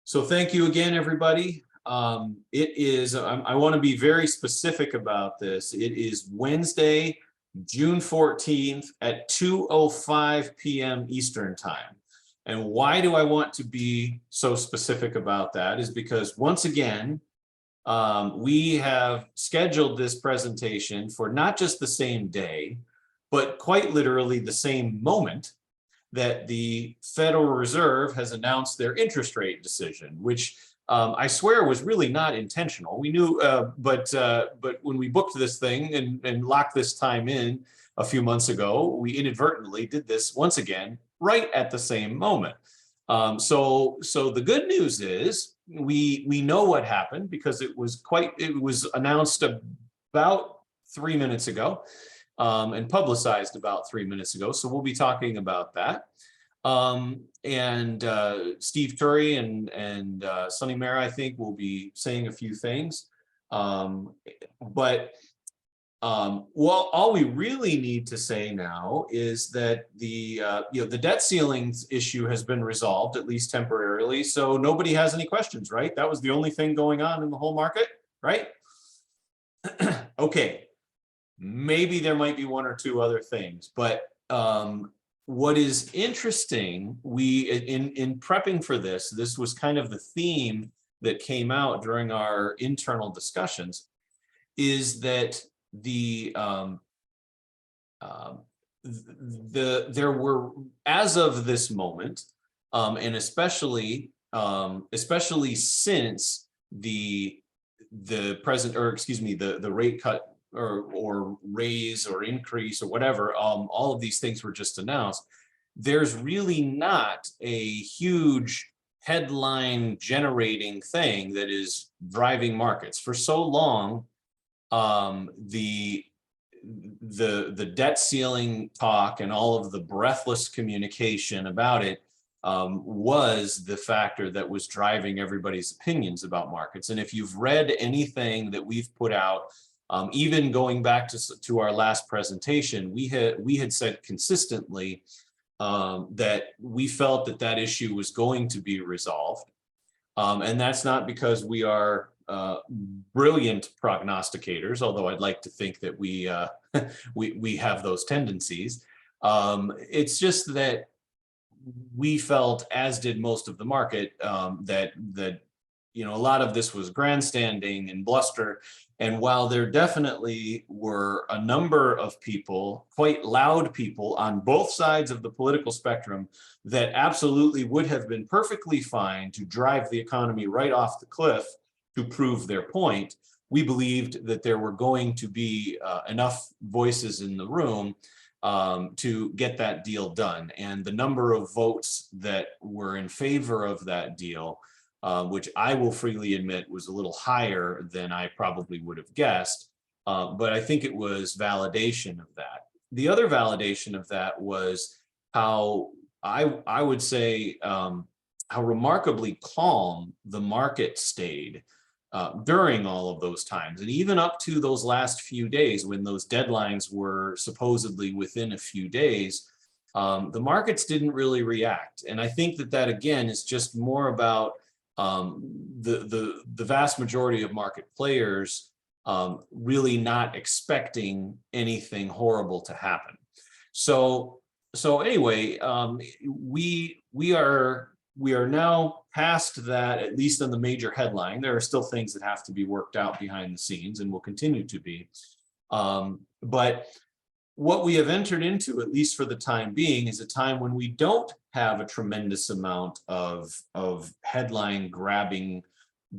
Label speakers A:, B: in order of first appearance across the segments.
A: So thank you again, everybody. I want to be very specific about this. It is Wednesday, June 14th at 2:05 p.m. Eastern Time. And why do I want to be so specific about that is because once again, we have scheduled this presentation for not just the same day, but quite literally the same moment that the Federal Reserve has announced their interest rate decision, which I swear was really not intentional. We knew, but when we booked this thing and locked this time in a few months ago, we inadvertently did this once again right at the same moment. So the good news is we know what happened because it was announced about 3 minutes ago. And publicized about 3 minutes ago. So we'll be talking about that. Steve Turry and Sonny Mara, I think, will be saying a few things. Well, all we really need to say now is that the debt ceilings issue has been resolved, at least temporarily. So nobody has any questions, right? That was the only thing going on in the whole market, right? Okay. Maybe there might be one or two other things, but what is interesting, in prepping for this was kind of the theme that came out during our internal discussions, is that there were, as of this moment, and especially since the present, or excuse me, the rate cut or raise or increase or whatever, all of these things were just announced. There's really not a huge headline generating thing that is driving markets. For so long, the debt ceiling talk and all of the breathless communication about it was the factor that was driving everybody's opinions about markets. And if you've read anything that we've put out, even going back to our last presentation, we had said consistently that we felt that issue was going to be resolved. And that's not because we are brilliant prognosticators, although I'd like to think that we have those tendencies. It's just that we felt, as did most of the market, that a lot of this was grandstanding and bluster. And while there definitely were a number of people, quite loud people on both sides of the political spectrum, that absolutely would have been perfectly fine to drive the economy right off the cliff to prove their point, we believed that there were going to be enough voices in the room to get that deal done. And the number of votes that were in favor of that deal, which I will freely admit was a little higher than I probably would have guessed, but I think it was validation of that. The other validation of that was how I would say how remarkably calm the market stayed during all of those times, and even up to those last few days when those deadlines were supposedly within a few days. The markets didn't really react, and I think that again is just more about the vast majority of market players really not expecting anything horrible to happen. So anyway, we are now past that, at least on the major headline. There are still things that have to be worked out behind the scenes and will continue to be. But what we have entered into, at least for the time being, is a time when we don't have a tremendous amount of headline grabbing,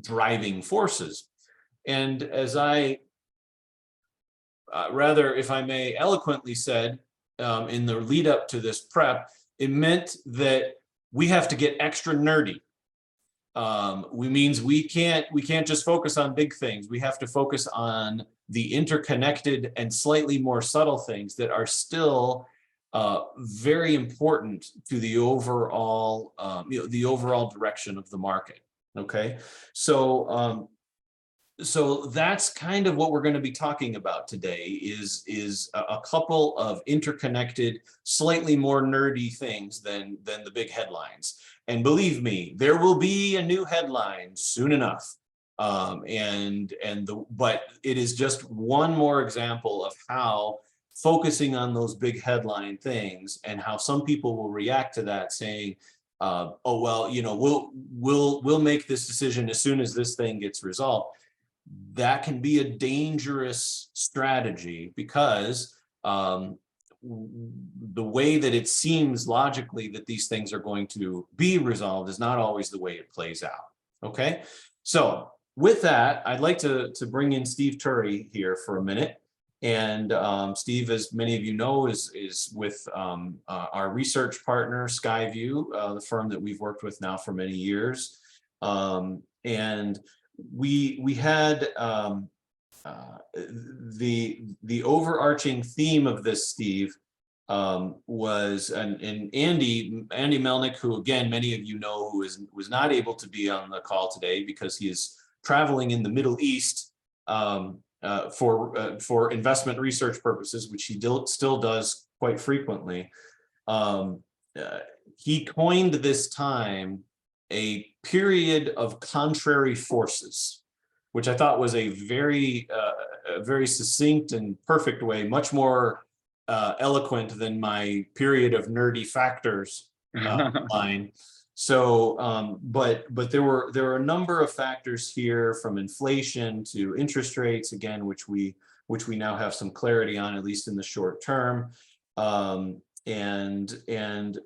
A: driving forces. And as I rather, if I may, eloquently said in the lead up to this prep, it meant that we have to get extra nerdy. We can't just focus on big things. We have to focus on the interconnected and slightly more subtle things that are still very important to the overall the overall direction of the market. Okay, so So that's kind of what we're going to be talking about today is a couple of interconnected, slightly more nerdy things than the big headlines. And believe me, there will be a new headline soon enough. But it is just one more example of how focusing on those big headline things and how some people will react to that saying, oh well, we'll make this decision as soon as this thing gets resolved. That can be a dangerous strategy because the way that it seems logically that these things are going to be resolved is not always the way it plays out. Okay, so with that, I'd like to bring in Steve Turry here for a minute. And Steve, as many of you know, is with our research partner, Skyview, the firm that we've worked with now for many years. And we had the overarching theme of this, Steve, was and Andy Melnick, who again many of you know, who was not able to be on the call today because he is traveling in the Middle East for investment research purposes, which he still does quite frequently. He coined this time a period of contrary forces, which I thought was a very succinct and perfect way, much more eloquent than my period of nerdy factors line. So, but there were a number of factors here, from inflation to interest rates, again, which we now have some clarity on, at least in the short term. And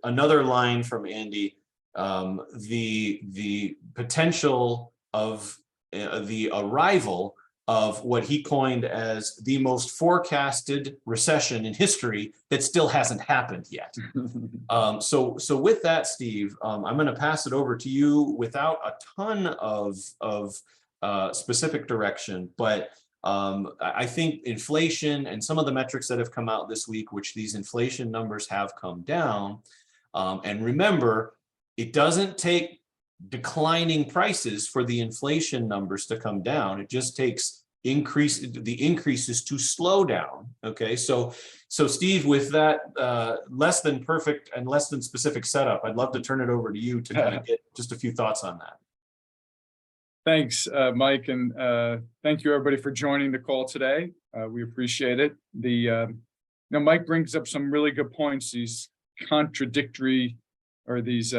A: another line from Andy, the potential of the arrival of what he coined as the most forecasted recession in history that still hasn't happened yet. So with that, Steve, I'm going to pass it over to you without a ton of specific direction, but I think inflation and some of the metrics that have come out this week, which these inflation numbers have come down, and remember, it doesn't take declining prices for the inflation numbers to come down. It just takes the increases to slow down. Okay, so Steve, with that less than perfect and less than specific setup, I'd love to turn it over to you to kind of get just a few thoughts on that.
B: Thanks, Mike, and thank you everybody for joining the call today. We appreciate it. Mike brings up some really good points. These contradictory or these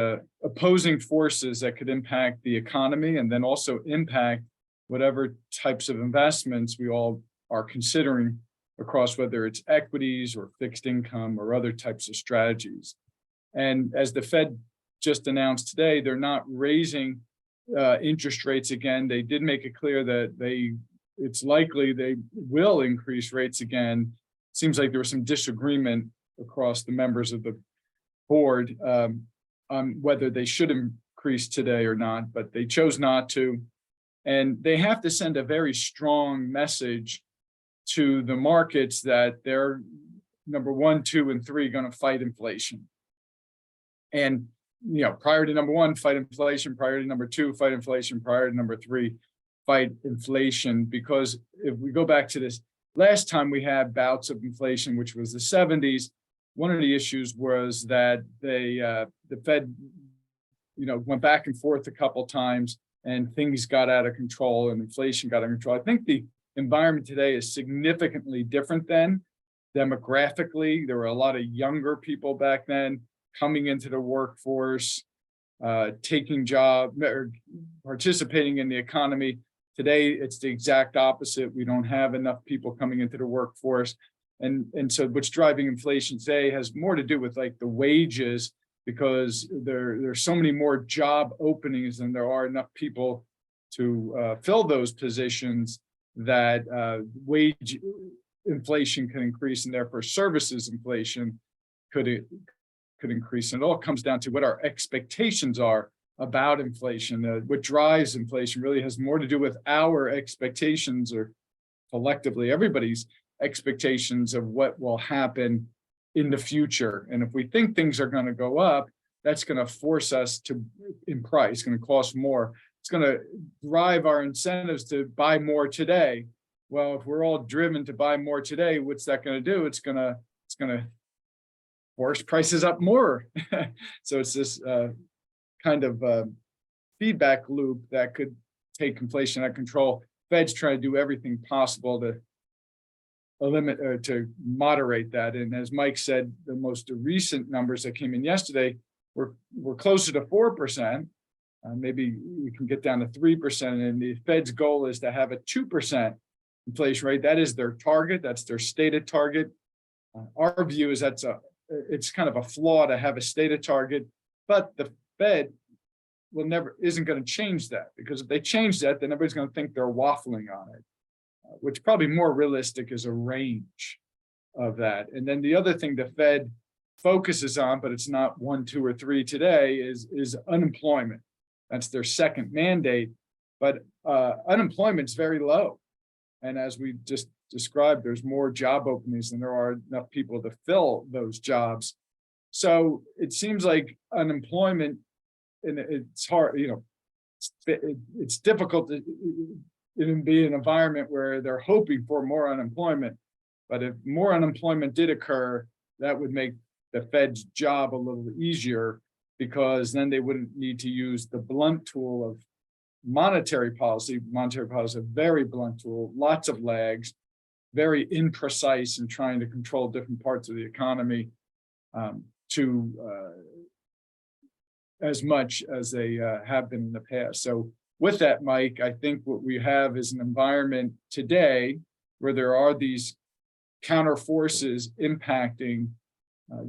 B: opposing forces that could impact the economy and then also impact whatever types of investments we all are considering across, whether it's equities or fixed income or other types of strategies. And as the Fed just announced today, they're not raising interest rates again. They did make it clear that it's likely they will increase rates again. Seems like there was some disagreement across the members of the board on whether they should increase today or not, but they chose not to. And they have to send a very strong message to the markets that they're number 1, 2, and 3 going to fight inflation. And priority number 1, fight inflation. Priority number 2, fight inflation. Priority number 3, fight inflation. Because if we go back to this last time we had bouts of inflation, which was the 70s, one of the issues was that the Fed, went back and forth a couple times, and things got out of control, and inflation got out of control. I think the environment today is significantly different than demographically. There were a lot of younger people back then coming into the workforce, taking jobs, or participating in the economy. Today, it's the exact opposite. We don't have enough people coming into the workforce. And so what's driving inflation today has more to do with like the wages, because there's so many more job openings than there are enough people to fill those positions, that wage inflation can increase, and therefore services inflation could increase. And it all comes down to what our expectations are about inflation. What drives inflation really has more to do with our expectations, or collectively everybody's expectations of what will happen in the future. And if we think things are going to go up, that's going to force us to, in price, going to cost more it's going to drive our incentives to buy more today. Well, if we're all driven to buy more today, what's that going to do? It's going to force prices up more. So it's this kind of feedback loop that could take inflation out of control. Fed's trying to do everything possible to limit or to moderate that. And as Mike said, the most recent numbers that came in yesterday were closer to 4%. Maybe we can get down to 3%. And the Fed's goal is to have a 2% inflation rate. That is their target. That's their stated target. Our view is it's kind of a flaw to have a stated target, but the Fed isn't going to change that, because if they change that, then everybody's going to think they're waffling on it, which probably more realistic is a range of that. And then the other thing the Fed focuses on, but it's not 1, 2, or 3 today, is unemployment. That's their second mandate, but unemployment's very low. And as we just described, there's more job openings than there are enough people to fill those jobs. So it seems like unemployment, and it's hard, it's difficult to even be an environment where they're hoping for more unemployment. But if more unemployment did occur, that would make the Fed's job a little easier, because then they wouldn't need to use the blunt tool of monetary policy. Monetary policy is a very blunt tool, lots of lags, very imprecise in trying to control different parts of the economy as much as they have been in the past. So with that, Mike, I think what we have is an environment today where there are these counter forces impacting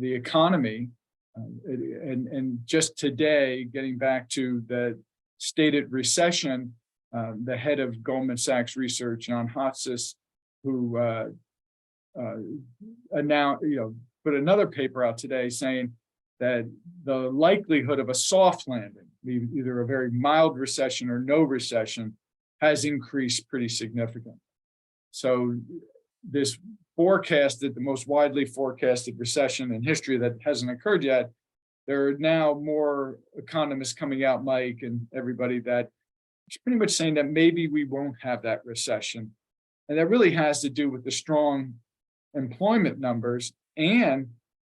B: the economy. And just today, getting back to the stated recession, the head of Goldman Sachs Research, Jan Hatzius, who announced, put another paper out today saying that the likelihood of a soft landing, either a very mild recession or no recession, has increased pretty significantly. So this forecasted, the most widely forecasted recession in history that hasn't occurred yet, there are now more economists coming out, Mike, and everybody, that is pretty much saying that maybe we won't have that recession. And that really has to do with the strong employment numbers and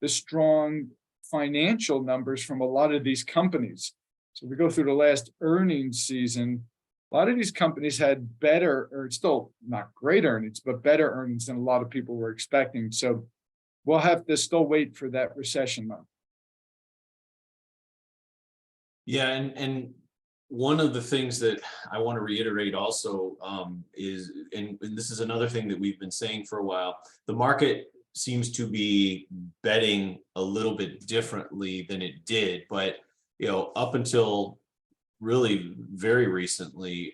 B: the strong financial numbers from a lot of these companies. So we go through the last earnings season, a lot of these companies had better, or still not great earnings, but better earnings than a lot of people were expecting. So we'll have to still wait for that recession month.
A: Yeah, and one of the things that I want to reiterate also is, and this is another thing that we've been saying for a while, the market seems to be betting a little bit differently than it did, but up until really very recently,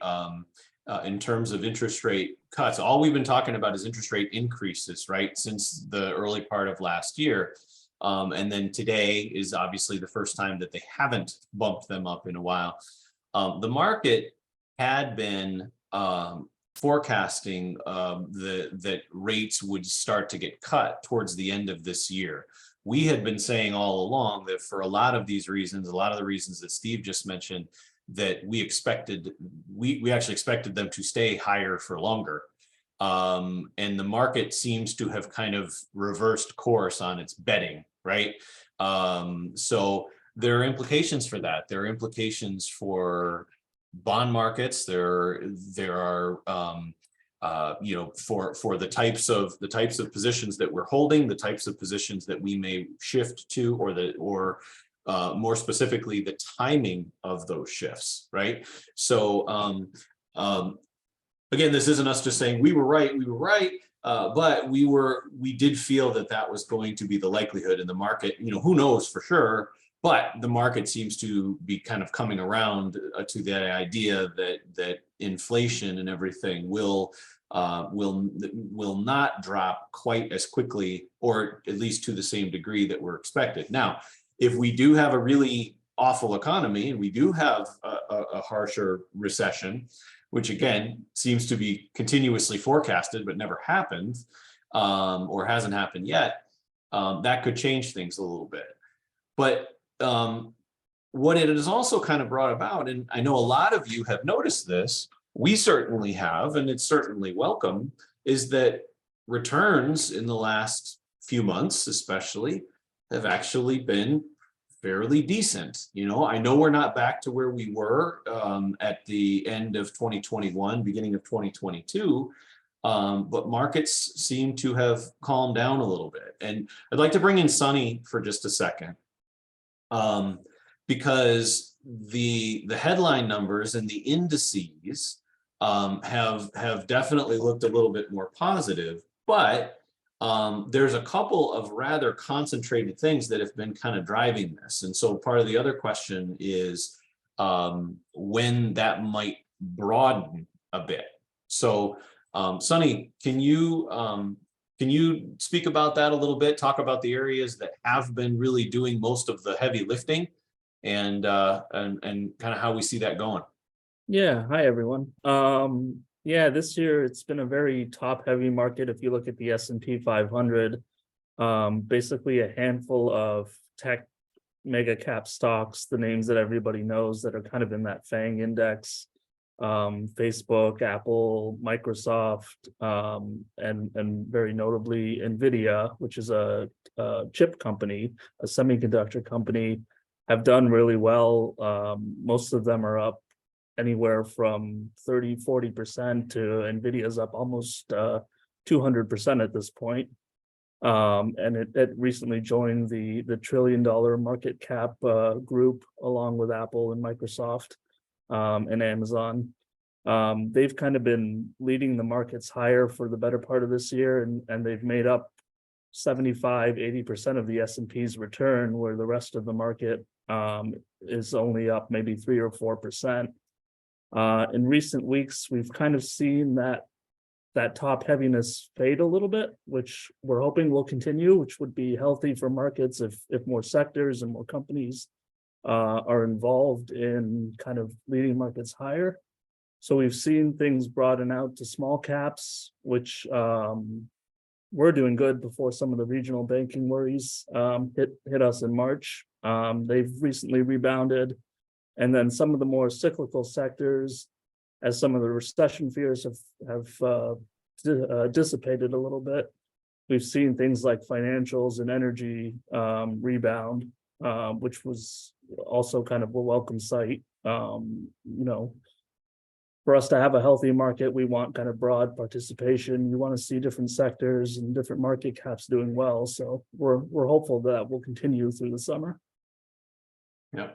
A: in terms of interest rate cuts, all we've been talking about is interest rate increases, right, since the early part of last year. And then today is obviously the first time that they haven't bumped them up in a while. The market had been forecasting that rates would start to get cut towards the end of this year. We had been saying all along that for a lot of these reasons, a lot of the reasons that Steve just mentioned, that we actually expected them to stay higher for longer. And the market seems to have kind of reversed course on its betting, right? So there are implications for that. There are implications for bond markets. There are for the types of positions that we're holding, the types of positions that we may shift to, or more specifically, the timing of those shifts, right? So again, this isn't us just saying we were right, but we did feel that was going to be the likelihood in the market. Who knows for sure, but the market seems to be kind of coming around to the idea that inflation and everything will not drop quite as quickly, or at least to the same degree that we're expected. Now, if we do have a really awful economy and we do have a harsher recession, which again seems to be continuously forecasted but never happened, or hasn't happened yet, that could change things a little bit. But what it has also kind of brought about, and I know a lot of you have noticed this, we certainly have, and it's certainly welcome, is that returns in the last few months, especially, have actually been fairly decent. You know, I know we're not back to where we were at the end of 2021, beginning of 2022, but markets seem to have calmed down a little bit. And I'd like to bring in Sunny for just a second, because the headline numbers and the indices have definitely looked a little bit more positive, but there's a couple of rather concentrated things that have been kind of driving this. And so part of the other question is when that might broaden a bit. So Sunny, can you speak about that a little bit? Talk about the areas that have been really doing most of the heavy lifting, and kind of how we see that going.
C: Yeah, hi everyone. Yeah, this year it's been a very top-heavy market. If you look at the S&P 500, basically a handful of tech mega cap stocks, the names that everybody knows that are kind of in that FANG index, Facebook, Apple, Microsoft, and very notably NVIDIA, which is a chip company, a semiconductor company, have done really well. Most of them are up anywhere from 30–40% to NVIDIA's up almost 200% at this point. And it recently joined the $1 trillion market cap group, along with Apple and Microsoft and Amazon. They've kind of been leading the markets higher for the better part of this year, and they've made up 75–80% of the S&P's return, where the rest of the market is only up maybe 3 or 4%. In recent weeks, we've kind of seen that top heaviness fade a little bit, which we're hoping will continue, which would be healthy for markets if more sectors and more companies are involved in kind of leading markets higher. So we've seen things broaden out to small caps, which were doing good before some of the regional banking worries hit us in March. They've recently rebounded. And then some of the more cyclical sectors, as some of the recession fears have dissipated a little bit, we've seen things like financials and energy rebound, which was also kind of a welcome sight. You know, for us to have a healthy market, we want kind of broad participation. You want to see different sectors and different market caps doing well. So we're hopeful that will continue through the summer.
A: Yeah.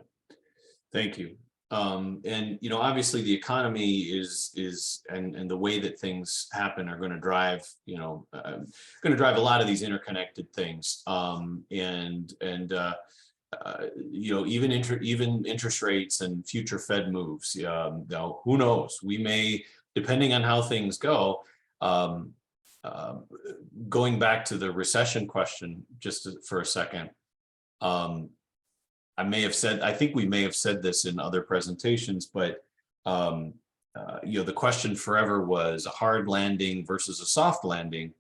A: Thank you. And you know, obviously the economy is and the way that things happen are going to drive, you know, going to drive a lot of these interconnected things. You know, even interest rates and future Fed moves. Now, who knows? We may, depending on how things go. Going back to the recession question just for a second. I think we may have said this in other presentations, but you know, the question forever was a hard landing versus a soft landing.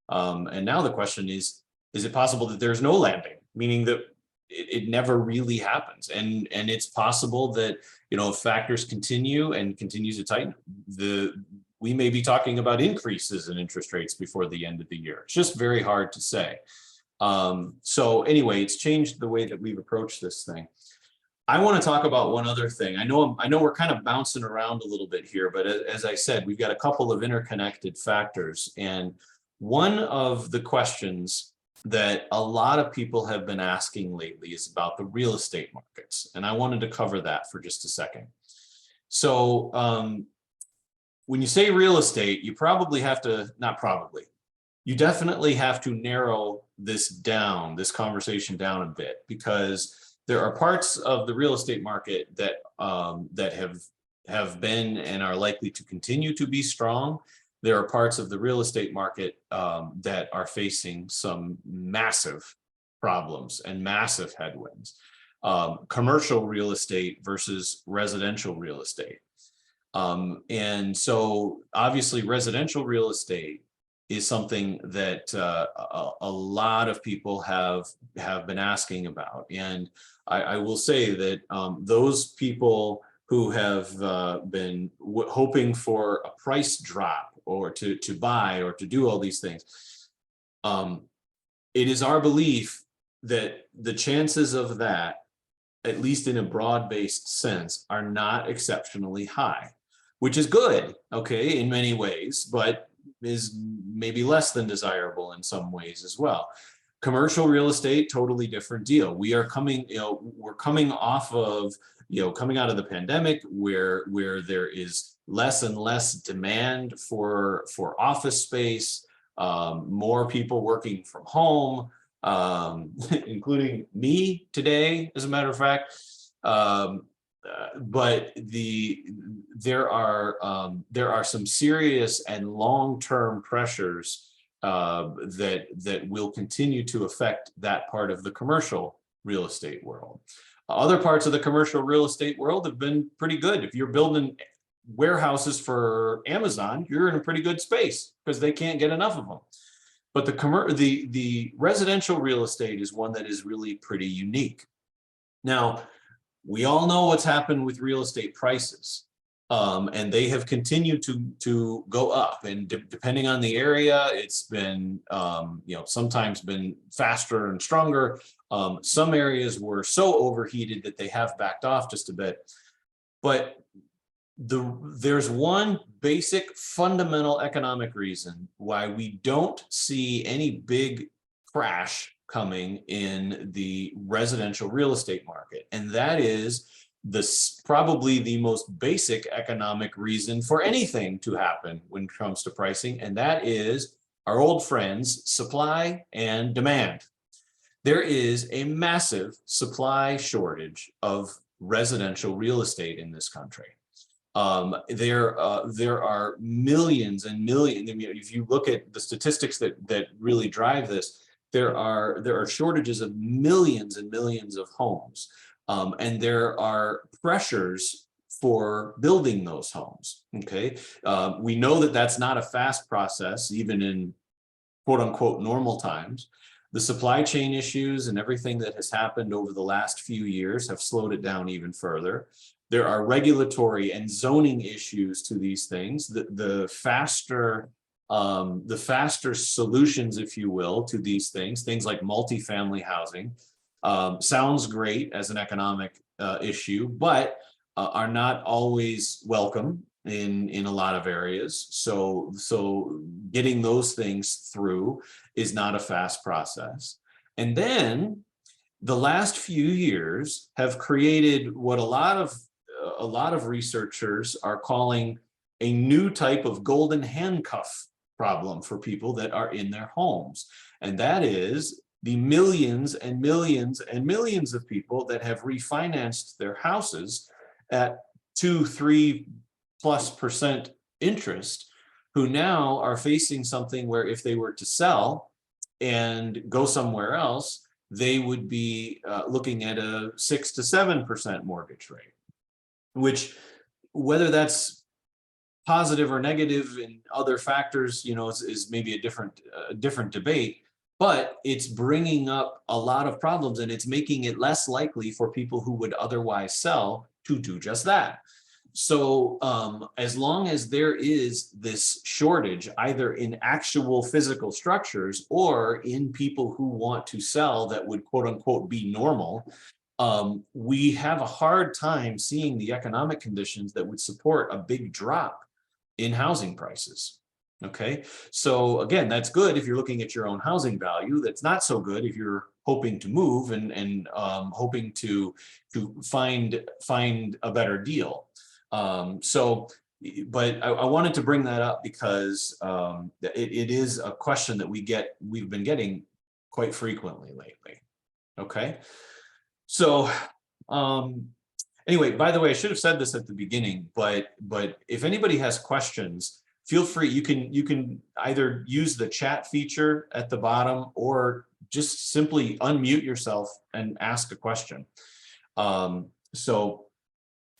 A: And now the question is it possible that there's no landing, meaning that it never really happens? And it's possible that, you know, if factors continue and continues to tighten, we may be talking about increases in interest rates before the end of the year. It's just very hard to say. So anyway, it's changed the way that we've approached this thing. I want to talk about one other thing. I know we're kind of bouncing around a little bit here, but as I said, we've got a couple of interconnected factors. And one of the questions that a lot of people have been asking lately is about the real estate markets. And I wanted to cover that for just a second. So when you say real estate, you probably have to, not probably, you definitely have to narrow this conversation down a bit, because there are parts of the real estate market that have been and are likely to continue to be strong. There are parts of the real estate market that are facing some massive problems and massive headwinds. Commercial real estate versus residential real estate. And so obviously residential real estate is something that a lot of people have been asking about. And I will say that those people who have been hoping for a price drop or to buy or to do all these things, it is our belief that the chances of that, at least in a broad-based sense, are not exceptionally high, which is good, okay, in many ways, but is maybe less than desirable in some ways as well. Commercial real estate, totally different deal. We are coming, we're coming off of, coming out of the pandemic where there is less and less demand for office space, more people working from home, including me today, as a matter of fact. But there are some serious and long-term pressures that will continue to affect that part of the commercial real estate world. Other parts of the commercial real estate world have been pretty good. If you're building warehouses for Amazon, you're in a pretty good space because they can't get enough of them. But the residential real estate is one that is really pretty unique. Now, we all know what's happened with real estate prices, and they have continued to go up. And depending on the area, it's been sometimes been faster and stronger. Some areas were so overheated that they have backed off just a bit. But there's one basic fundamental economic reason why we don't see any big crash coming in the residential real estate market. And that is probably the most basic economic reason for anything to happen when it comes to pricing. And that is our old friends, supply and demand. There is a massive supply shortage of residential real estate in this country. There are millions and millions. I mean, if you look at the statistics that really drive this, there are shortages of millions and millions of homes, and there are pressures for building those homes. Okay, we know that that's not a fast process, even in quote unquote normal times. The supply chain issues and everything that has happened over the last few years have slowed it down even further. There are regulatory and zoning issues to these things. The faster solutions, if you will, to these things like multifamily housing, sounds great as an economic issue, but are not always welcome in a lot of areas. So getting those things through is not a fast process. And then the last few years have created what a lot of researchers are calling a new type of golden handcuff problem for people that are in their homes. And that is the millions and millions and millions of people that have refinanced their houses at 2-3+% interest, who now are facing something where if they were to sell and go somewhere else, they would be looking at a 6 to 7% mortgage rate, which, whether that's positive or negative and other factors, is maybe a different debate, but it's bringing up a lot of problems, and it's making it less likely for people who would otherwise sell to do just that. So as long as there is this shortage, either in actual physical structures or in people who want to sell that would quote unquote be normal, we have a hard time seeing the economic conditions that would support a big drop in housing prices. Okay, so again, that's good if you're looking at your own housing value. That's not so good if you're hoping to move and hoping to find a better deal. But I wanted to bring that up because it is a question that we've been getting quite frequently lately. Okay, so anyway, by the way, I should have said this at the beginning, but if anybody has questions, feel free. You can either use the chat feature at the bottom or just simply unmute yourself and ask a question. So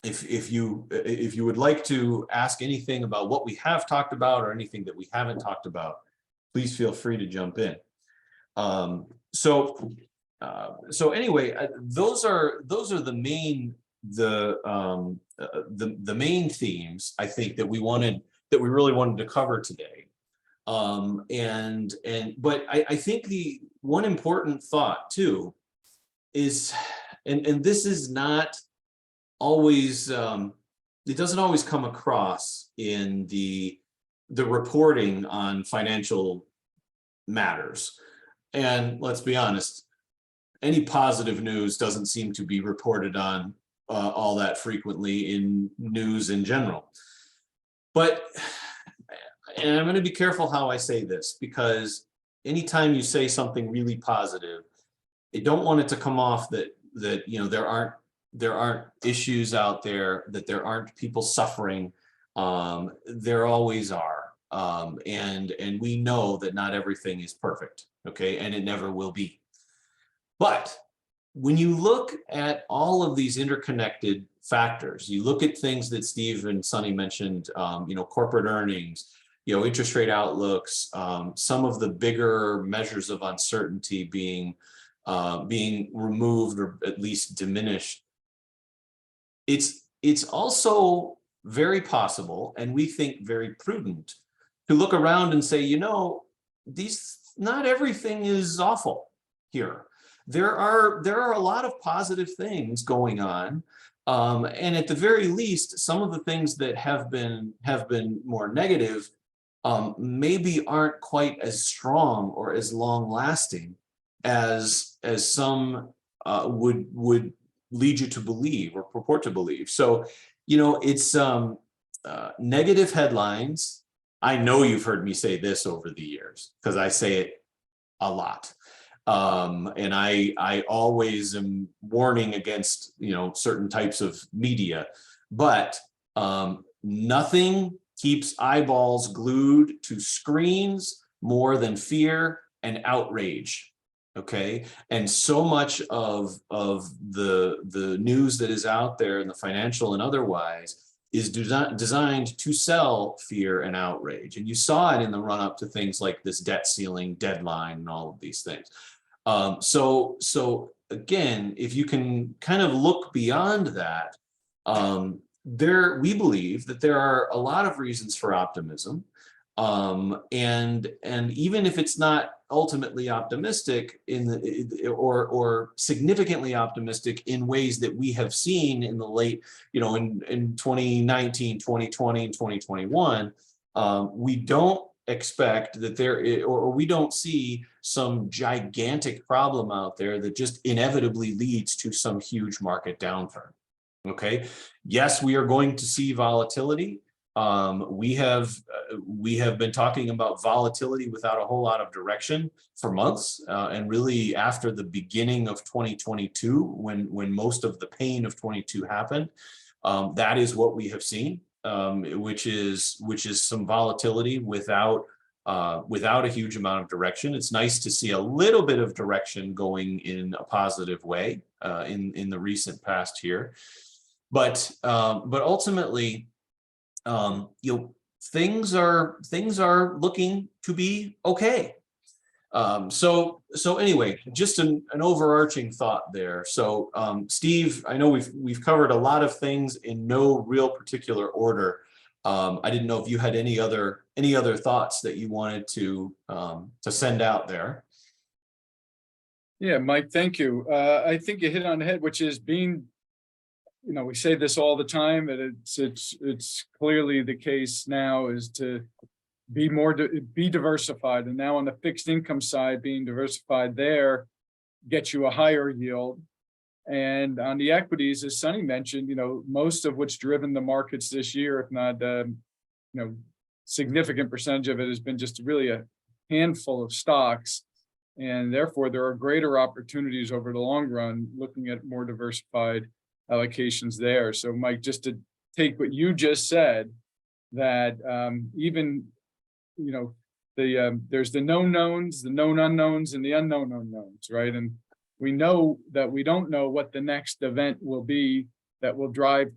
A: if you would like to ask anything about what we have talked about or anything that we haven't talked about, please feel free to jump in. So anyway, those are the main the main themes I think that we really wanted to cover today. But I think the one important thought too is, and this is not always, it doesn't always come across in the reporting on financial matters. And let's be honest, any positive news doesn't seem to be reported on all that frequently in news in general. But, and I'm going to be careful how I say this, because anytime you say something really positive, I don't want it to come off that you know there aren't issues out there, that there aren't people suffering. There always are, and we know that not everything is perfect, okay, and it never will be. But when you look at all of these interconnected factors, you look at things that Steve and Sonny mentioned, you know, corporate earnings, you know, interest rate outlooks, some of the bigger measures of uncertainty being removed or at least diminished. It's also very possible, and we think very prudent, to look around and say, you know, not everything is awful here. There are a lot of positive things going on, and at the very least, some of the things that have been more negative maybe aren't quite as strong or as long lasting as some would lead you to believe or purport to believe. So, you know, it's negative headlines. I know you've heard me say this over the years because I say it a lot. And I always am warning against, you know, certain types of media, but nothing keeps eyeballs glued to screens more than fear and outrage. Okay, and so much of the news that is out there, in the financial and otherwise, is designed to sell fear and outrage. And you saw it in the run up to things like this debt ceiling deadline and all of these things. So again, if you can kind of look beyond that, we believe that there are a lot of reasons for optimism. And even if it's not ultimately optimistic or significantly optimistic in ways that we have seen in the late, you know, in 2019, 2020, and 2021, we don't expect that or we don't see some gigantic problem out there that just inevitably leads to some huge market downturn. Okay, yes, we are going to see volatility. We have been talking about volatility without a whole lot of direction for months, and really after the beginning of 2022, when most of the pain of 22 happened, that is what we have seen, which is some volatility without a huge amount of direction. It's nice to see a little bit of direction going in a positive way in the recent past here, but ultimately, you know, things are looking to be okay. So anyway, just an overarching thought there. So Steve, I know we've covered a lot of things in no real particular order. I didn't know if you had any other thoughts that you wanted to send out there.
B: Yeah, Mike, thank you. I think you hit on the head, which is being, you know, we say this all the time, and it's clearly the case now, is to be diversified. And now on the fixed income side, being diversified there gets you a higher yield. And on the equities, as Sonny mentioned, you know, most of what's driven the markets this year, if not, you know, significant percentage of it has been just really a handful of stocks. And therefore, there are greater opportunities over the long run looking at more diversified allocations there. So Mike, just to take what you just said, that even, you know, there's the known knowns, the known unknowns, and the unknown unknowns, right? And we know that we don't know what the next event will be that will drive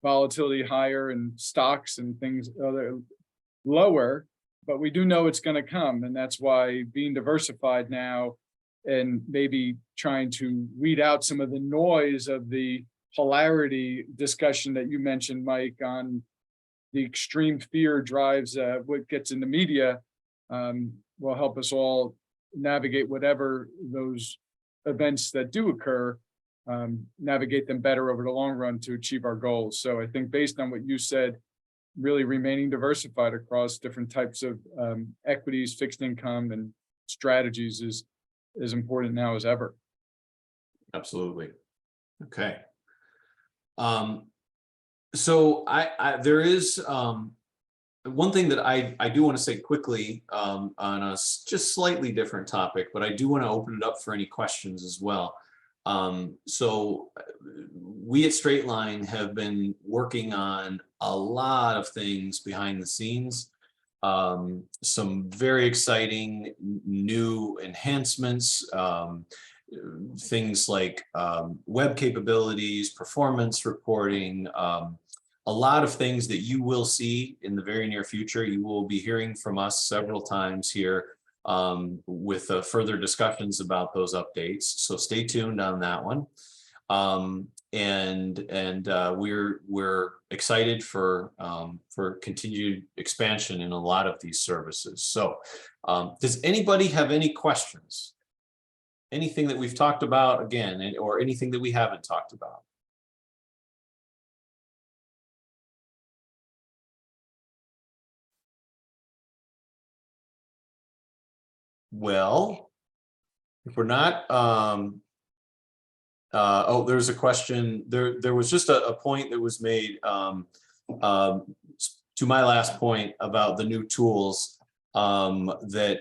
B: volatility higher and stocks and things other lower. but we do know it's going to come. And that's why being diversified now and maybe trying to weed out some of the noise of the polarity discussion that you mentioned, Mike, on the extreme fear drives what gets in the media, will help us all navigate whatever those events that do occur, navigate them better over the long run to achieve our goals. So I think based on what you said, really remaining diversified across different types of equities, fixed income, and strategies is as important now as ever.
A: Absolutely. Okay. So there is one thing that I do want to say quickly on a just slightly different topic, but I do want to open it up for any questions as well. So we at StraightLine have been working on a lot of things behind the scenes. Some very exciting new enhancements, things like web capabilities, performance reporting, a lot of things that you will see in the very near future. You will be hearing from us several times here with further discussions about those updates. So stay tuned on that one. We're excited for continued expansion in a lot of these services. So does anybody have any questions? Anything that we've talked about again, or anything that we haven't talked about? Well, if we're not, oh, there's a question. There was just a point that was made to my last point about the new tools that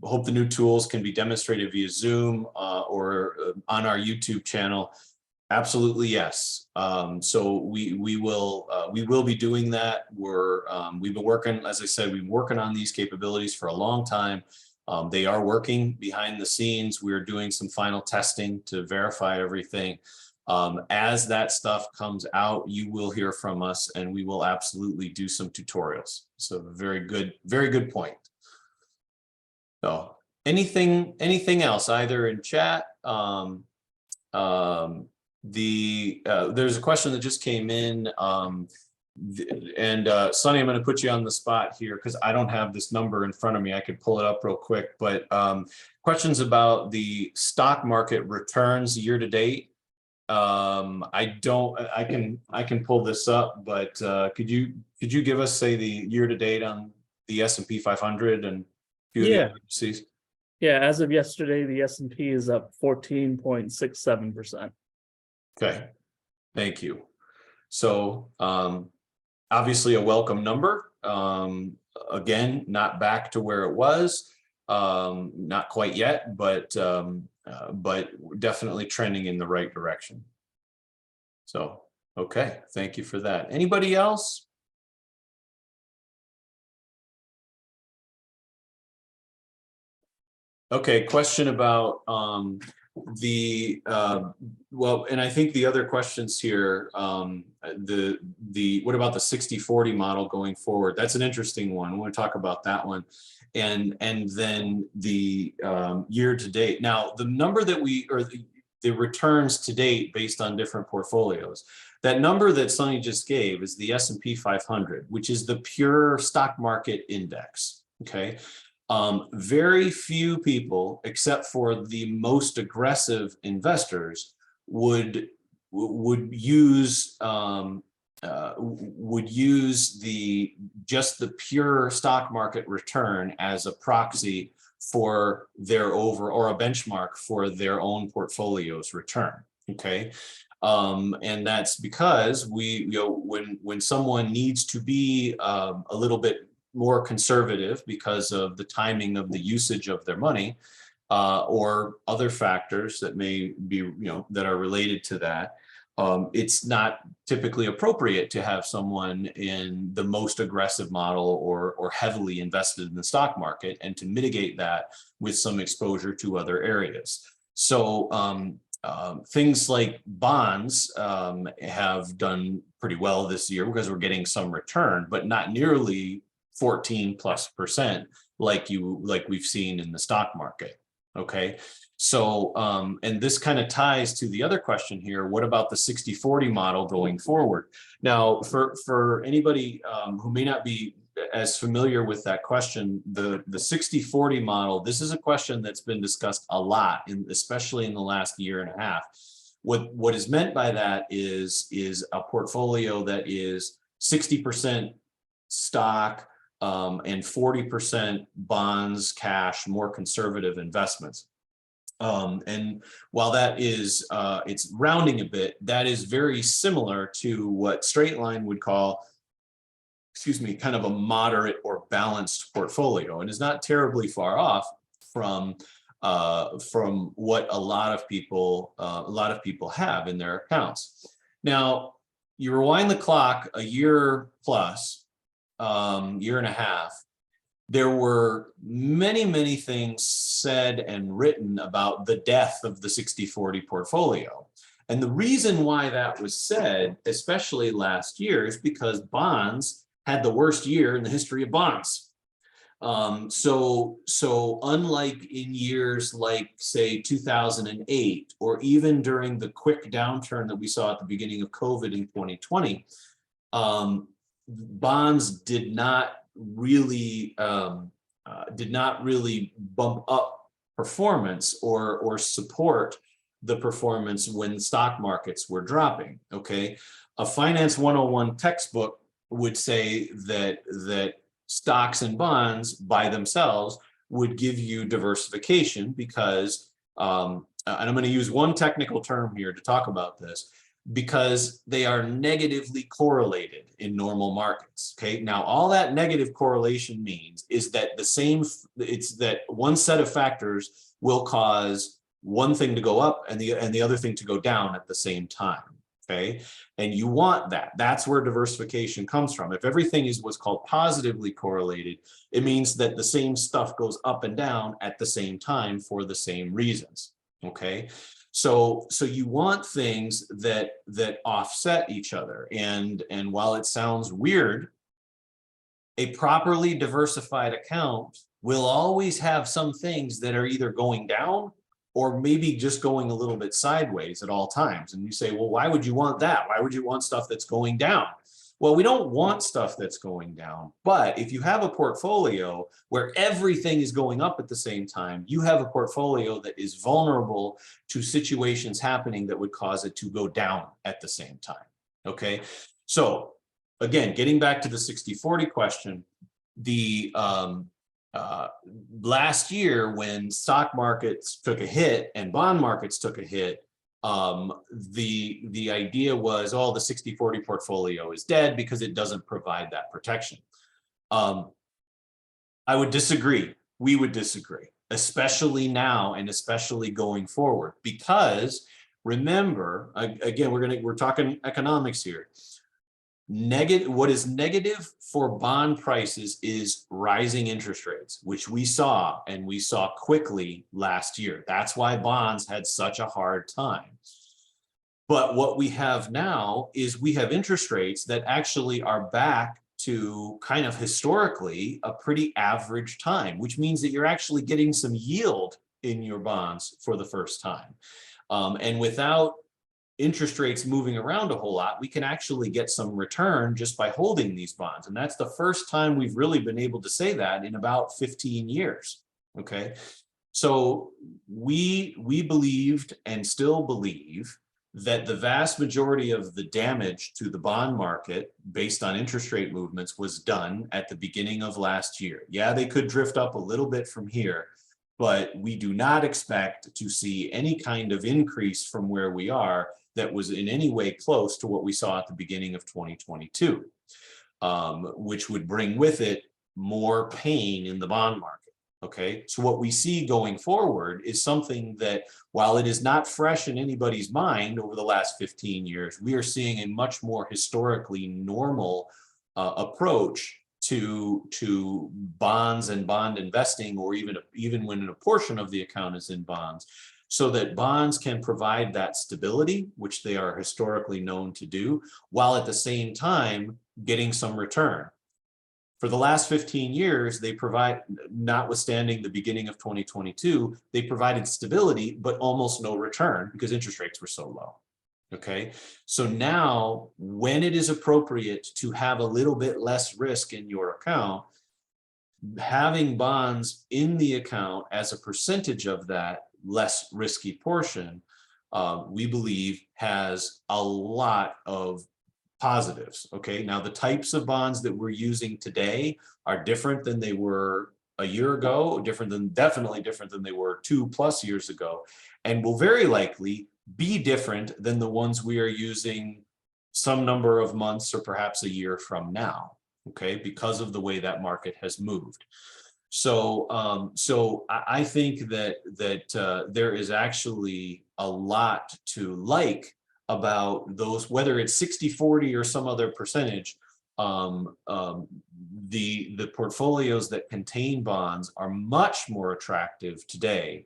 A: hope the new tools can be demonstrated via Zoom or on our YouTube channel. Absolutely, yes. So we will be doing that. We've been working, as I said, we've been working on these capabilities for a long time. They are working behind the scenes. We're doing some final testing to verify everything. As that stuff comes out, you will hear from us, and we will absolutely do some tutorials. So very good point. So anything else, either in chat? There's a question that just came in, Sonny, I'm going to put you on the spot here because I don't have this number in front of me. I could pull it up real quick, but questions about the stock market returns year to date. I can pull this up, but could you give us, say, the year to date on the S&P 500 and few of the other indices?
C: Yeah, as of yesterday, the S&P is up 14.67%.
A: Okay, thank you. So obviously a welcome number. Again, not back to where it was, not quite yet, but definitely trending in the right direction. So, okay, thank you for that. Anybody else? Okay, question about well, and I think the other questions here, what about the 60-40 model going forward? That's an interesting one. I want to talk about that one. And then the year to date. Now, the number that the returns to date based on different portfolios, that number that Sonny just gave is the S&P 500, which is the pure stock market index, okay? Very few people, except for the most aggressive investors, would use just the pure stock market return as a proxy for their or a benchmark for their own portfolio's return. Okay. And that's because when someone needs to be a little bit more conservative because of the timing of the usage of their money, or other factors that may be, that are related to that, it's not typically appropriate to have someone in the most aggressive model or heavily invested in the stock market, and to mitigate that with some exposure to other areas. So things like bonds have done pretty well this year because we're getting some return, but not nearly 14+% like we've seen in the stock market. Okay. So, and this kind of ties to the other question here. What about the 60-40 model going forward? Now, for anybody who may not be as familiar with that question, the 60-40 model, this is a question that's been discussed a lot, especially in the last year and a half. What is meant by that is a portfolio that is 60% stock and 40% bonds, cash, more conservative investments. And while that is, it's rounding a bit, that is very similar to what StraightLine would call, kind of a moderate or balanced portfolio, and is not terribly far off from what a lot of people have in their accounts. Now, you rewind the clock a year plus, year and a half. There were many things said and written about the death of the 60-40 portfolio. And the reason why that was said, especially last year, is because bonds had the worst year in the history of bonds. So unlike in years like, say, 2008, or even during the quick downturn that we saw at the beginning of COVID in 2020, bonds did not really bump up performance or support the performance when stock markets were dropping. Okay, a Finance 101 textbook would say that stocks and bonds by themselves would give you diversification because, and I'm going to use one technical term here to talk about this, because they are negatively correlated in normal markets. Okay, now all that negative correlation means is that it's that one set of factors will cause one thing to go up and the other thing to go down at the same time. Okay, and you want that. That's where diversification comes from. If everything is what's called positively correlated, it means that the same stuff goes up and down at the same time for the same reasons. Okay, so you want things that offset each other. And while it sounds weird, a properly diversified account will always have some things that are either going down or maybe just going a little bit sideways at all times. And you say, well, why would you want that? Why would you want stuff that's going down? Well, we don't want stuff that's going down, but if you have a portfolio where everything is going up at the same time, you have a portfolio that is vulnerable to situations happening that would cause it to go down at the same time. Okay, so again, getting back to the 60-40 question, the last year when stock markets took a hit and bond markets took a hit, the idea was, oh, the 60-40 portfolio is dead because it doesn't provide that protection. I would disagree. We would disagree, especially now and especially going forward, because remember, again, we're talking economics here. What is negative for bond prices is rising interest rates, which we saw quickly last year. That's why bonds had such a hard time. But what we have now is we have interest rates that actually are back to kind of historically a pretty average time, which means that you're actually getting some yield in your bonds for the first time. And without interest rates moving around a whole lot, we can actually get some return just by holding these bonds. And that's the first time we've really been able to say that in about 15 years. Okay, so we believed and still believe that the vast majority of the damage to the bond market based on interest rate movements was done at the beginning of last year. Yeah, they could drift up a little bit from here, but we do not expect to see any kind of increase from where we are that was in any way close to what we saw at the beginning of 2022, which would bring with it more pain in the bond market. Okay, so what we see going forward is something that, while it is not fresh in anybody's mind over the last 15 years, we are seeing a much more historically normal approach to bonds and bond investing, or even when a portion of the account is in bonds, so that bonds can provide that stability, which they are historically known to do, while at the same time getting some return. For the last 15 years, they provide, notwithstanding the beginning of 2022, they provided stability, but almost no return because interest rates were so low. Okay, so now when it is appropriate to have a little bit less risk in your account, having bonds in the account as a percentage of that less risky portion, we believe has a lot of positives. Okay, now the types of bonds that we're using today are different than they were a year ago, definitely different than they were 2+ years ago, and will very likely be different than the ones we are using some number of months or perhaps a year from now. Okay, because of the way that market has moved. So, I think that there is actually a lot to like about those, whether it's 60/40 or some other percentage. The portfolios that contain bonds are much more attractive today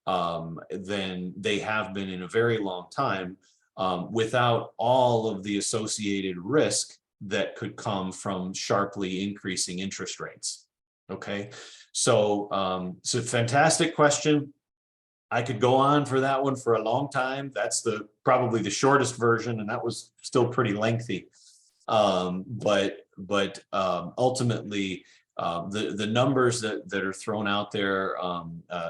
A: than they have been in a very long time, without all of the associated risk that could come from sharply increasing interest rates. Okay, so it's a fantastic question. I could go on for that one for a long time. That's probably the shortest version, and that was still pretty lengthy. But ultimately, the numbers that are thrown out there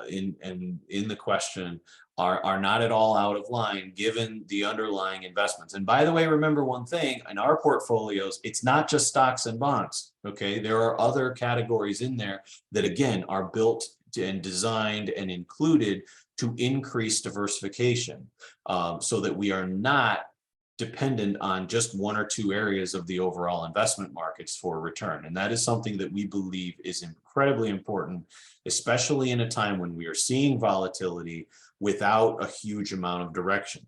A: in the question are not at all out of line given the underlying investments. And by the way, remember one thing, in our portfolios, it's not just stocks and bonds. Okay, there are other categories in there that again are built and designed and included to increase diversification, so that we are not dependent on just one or two areas of the overall investment markets for return. And that is something that we believe is incredibly important, especially in a time when we are seeing volatility without a huge amount of direction.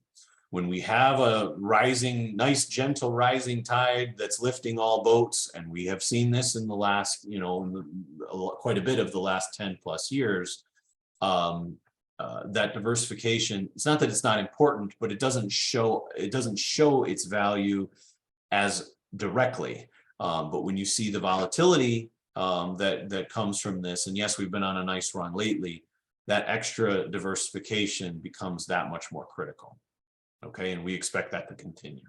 A: When we have a rising, nice, gentle rising tide that's lifting all boats, and we have seen this in the last, quite a bit of the last 10+ years, that diversification, it's not that it's not important, but it doesn't show its value as directly. But when you see the volatility that comes from this, and yes, we've been on a nice run lately, that extra diversification becomes that much more critical. Okay, and we expect that to continue.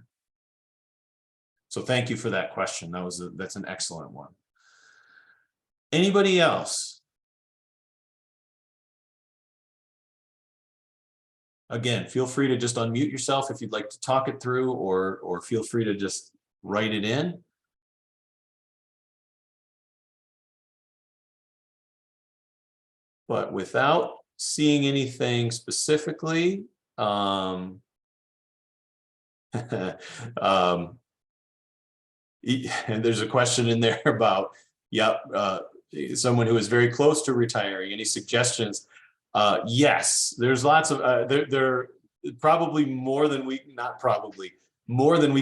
A: So thank you for that question. That's an excellent one. Anybody else? Again, feel free to just unmute yourself if you'd like to talk it through, or feel free to just write it in. But without seeing anything specifically, and there's a question in there about, someone who is very close to retiring. Any suggestions? Yes, there's lots of there probably more than we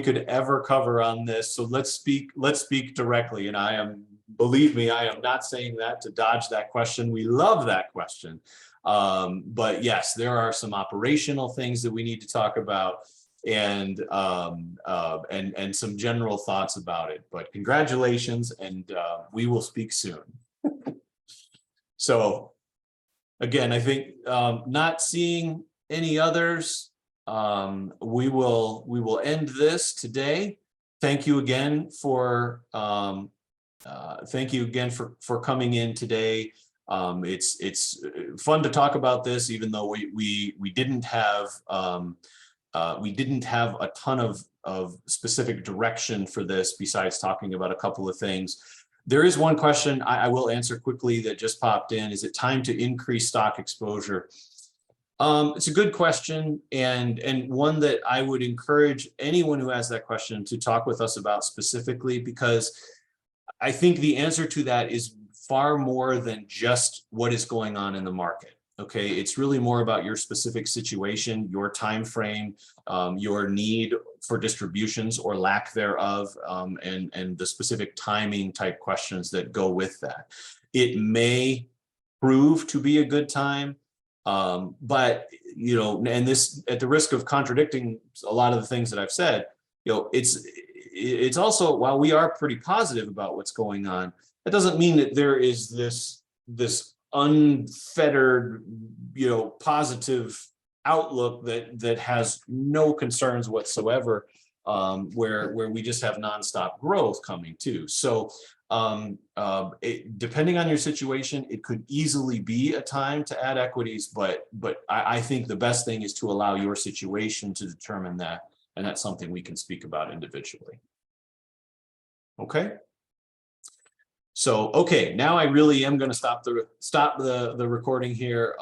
A: could ever cover on this. So let's speak directly. And believe me, I am not saying that to dodge that question. We love that question. But yes, there are some operational things that we need to talk about, and some general thoughts about it. But congratulations, and we will speak soon. So again, I think not seeing any others, we will end this today. Thank you again for coming in today. It's fun to talk about this, even though we didn't have a ton of specific direction for this besides talking about a couple of things. There is one question I will answer quickly that just popped in. Is it time to increase stock exposure? It's a good question, and one that I would encourage anyone who has that question to talk with us about specifically, because I think the answer to that is far more than just what is going on in the market. Okay, it's really more about your specific situation, your time frame, your need for distributions or lack thereof, and the specific timing type questions that go with that. It may prove to be a good time, but and this, at the risk of contradicting a lot of the things that I've said, it's also, while we are pretty positive about what's going on, That doesn't mean that there is this unfettered, positive outlook that has no concerns whatsoever, where we just have nonstop growth coming too. So depending on your situation, it could easily be a time to add equities, but I think the best thing is to allow your situation to determine that, and that's something we can speak about individually. Okay. So, okay, now I really am going to stop the recording here.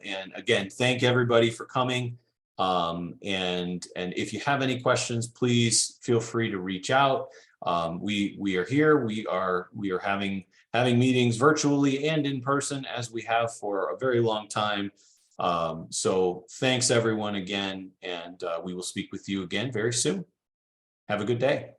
A: And again, thank everybody for coming. And if you have any questions, please feel free to reach out. We are here. We are having meetings virtually and in person, as we have for a very long time. So thanks everyone again, and we will speak with you again very soon. Have a good day.